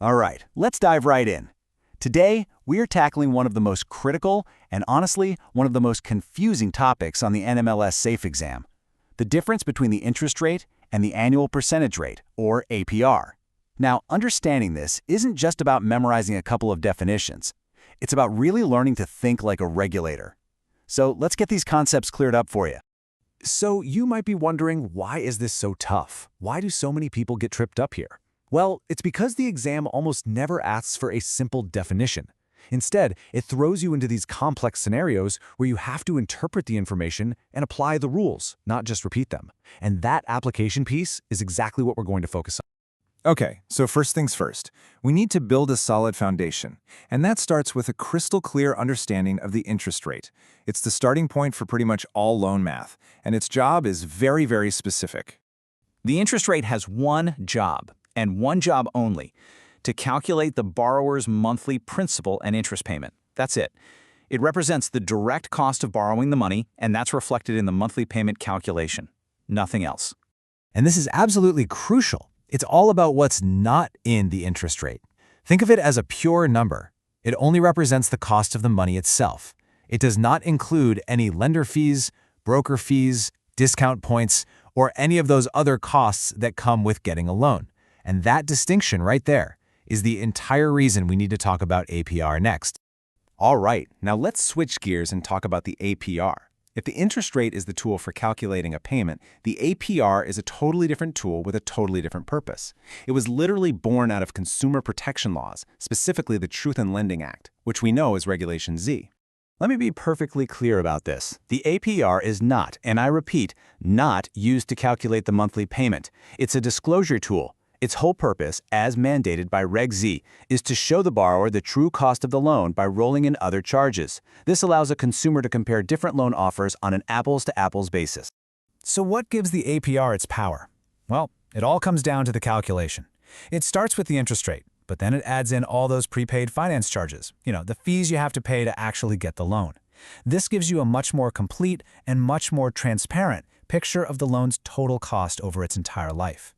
All right, let's dive right in. Today, we are tackling one of the most critical and honestly, one of the most confusing topics on the NMLS SAFE exam: the difference between the interest rate and the annual percentage rate, or APR. Now, understanding this isn't just about memorizing a couple of definitions. It's about really learning to think like a regulator. So let's get these concepts cleared up for you. So you might be wondering, why is this so tough? Why do so many people get tripped up here? Well, it's because the exam almost never asks for a simple definition. Instead, it throws you into these complex scenarios where you have to interpret the information and apply the rules, not just repeat them. And that application piece is exactly what we're going to focus on. Okay, so first things first, we need to build a solid foundation, and that starts with a crystal clear understanding of the interest rate. It's the starting point for pretty much all loan math, and its job is very, very specific. The interest rate has one job, and one job only: to calculate the borrower's monthly principal and interest payment. That's it. It represents the direct cost of borrowing the money, and that's reflected in the monthly payment calculation. Nothing else. And this is absolutely crucial. It's all about what's not in the interest rate. Think of it as a pure number. It only represents the cost of the money itself. It does not include any lender fees, broker fees, discount points, or any of those other costs that come with getting a loan. And that distinction right there is the entire reason we need to talk about APR next. All right, now let's switch gears and talk about the APR. If the interest rate is the tool for calculating a payment, the APR is a totally different tool with a totally different purpose. It was literally born out of consumer protection laws, specifically the Truth in Lending Act, which we know is Regulation Z. Let me be perfectly clear about this. The APR is not, and I repeat, not used to calculate the monthly payment. It's a disclosure tool. Its whole purpose, as mandated by Reg Z, is to show the borrower the true cost of the loan by rolling in other charges. This allows a consumer to compare different loan offers on an apples-to-apples basis. So what gives the APR its power? Well, it all comes down to the calculation. It starts with the interest rate, but then it adds in all those prepaid finance charges, the fees you have to pay to actually get the loan. This gives you a much more complete and much more transparent picture of the loan's total cost over its entire life.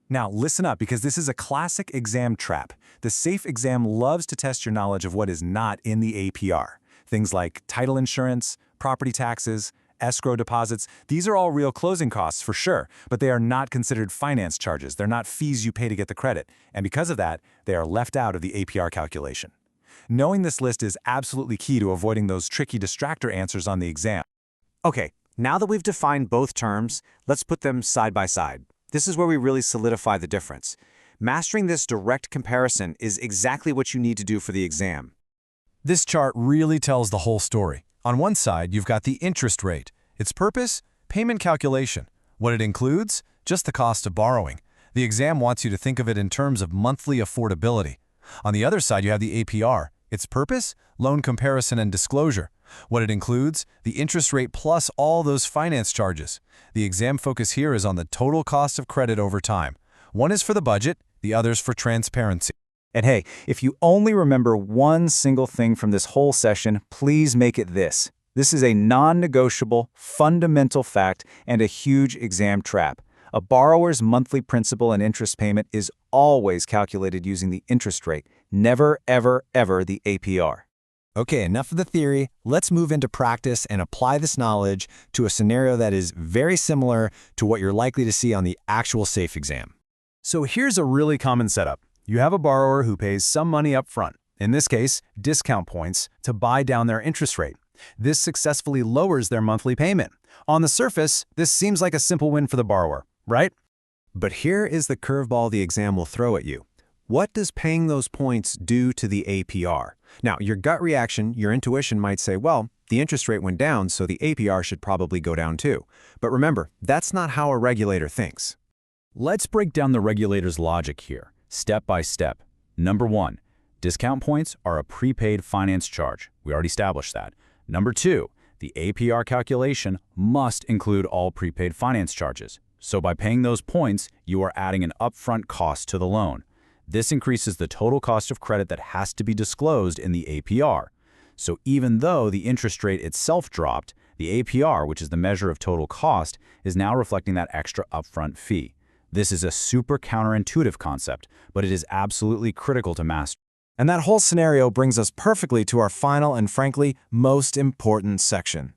Now, listen up, because this is a classic exam trap. The SAFE exam loves to test your knowledge of what is not in the APR. Things like title insurance, property taxes, escrow deposits. These are all real closing costs for sure, but they are not considered finance charges. They're not fees you pay to get the credit. And because of that, they are left out of the APR calculation. Knowing this list is absolutely key to avoiding those tricky distractor answers on the exam. Okay, now that we've defined both terms, let's put them side by side. This is where we really solidify the difference. Mastering this direct comparison is exactly what you need to do for the exam. This chart really tells the whole story. On one side, you've got the interest rate. Its purpose? Payment calculation. What it includes? Just the cost of borrowing. The exam wants you to think of it in terms of monthly affordability. On the other side, you have the APR. Its purpose? Loan comparison and disclosure. What it includes? The interest rate plus all those finance charges. The exam focus here is on the total cost of credit over time. One is for the budget, the other's for transparency. And hey, if you only remember one single thing from this whole session, please make it this. This is a non-negotiable, fundamental fact and a huge exam trap. A borrower's monthly principal and interest payment is always calculated using the interest rate, never, ever, ever the APR. Okay, enough of the theory. Let's move into practice and apply this knowledge to a scenario that is very similar to what you're likely to see on the actual SAFE exam. So here's a really common setup. You have a borrower who pays some money up front, in this case, discount points, to buy down their interest rate. This successfully lowers their monthly payment. On the surface, this seems like a simple win for the borrower, right? But here is the curveball the exam will throw at you. What does paying those points do to the APR? Now, your gut reaction, your intuition might say, well, the interest rate went down, so the APR should probably go down too. But remember, that's not how a regulator thinks. Let's break down the regulator's logic here, step by step. Number one, discount points are a prepaid finance charge. We already established that. Number two, the APR calculation must include all prepaid finance charges. So by paying those points, you are adding an upfront cost to the loan. This increases the total cost of credit that has to be disclosed in the APR. So even though the interest rate itself dropped, the APR, which is the measure of total cost, is now reflecting that extra upfront fee. This is a super counterintuitive concept, but it is absolutely critical to master. And that whole scenario brings us perfectly to our final and frankly, most important section.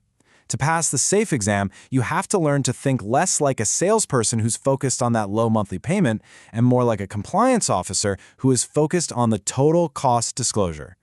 To pass the SAFE exam, you have to learn to think less like a salesperson who's focused on that low monthly payment and more like a compliance officer who is focused on the total cost disclosure.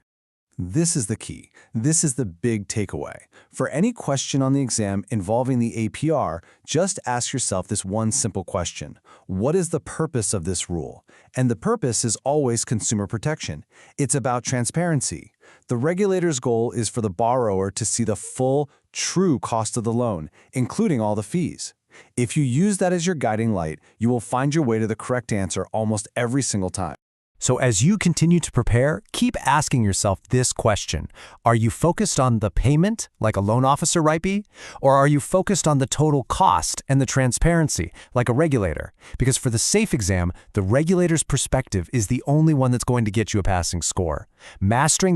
This is the key. This is the big takeaway. For any question on the exam involving the APR, just ask yourself this one simple question. What is the purpose of this rule? And the purpose is always consumer protection. It's about transparency. The regulator's goal is for the borrower to see the full, true cost of the loan, including all the fees. If you use that as your guiding light, you will find your way to the correct answer almost every single time. So as you continue to prepare, keep asking yourself this question. Are you focused on the payment, like a loan officer might be? Or are you focused on the total cost and the transparency, like a regulator? Because for the SAFE exam, the regulator's perspective is the only one that's going to get you a passing score. Mastering that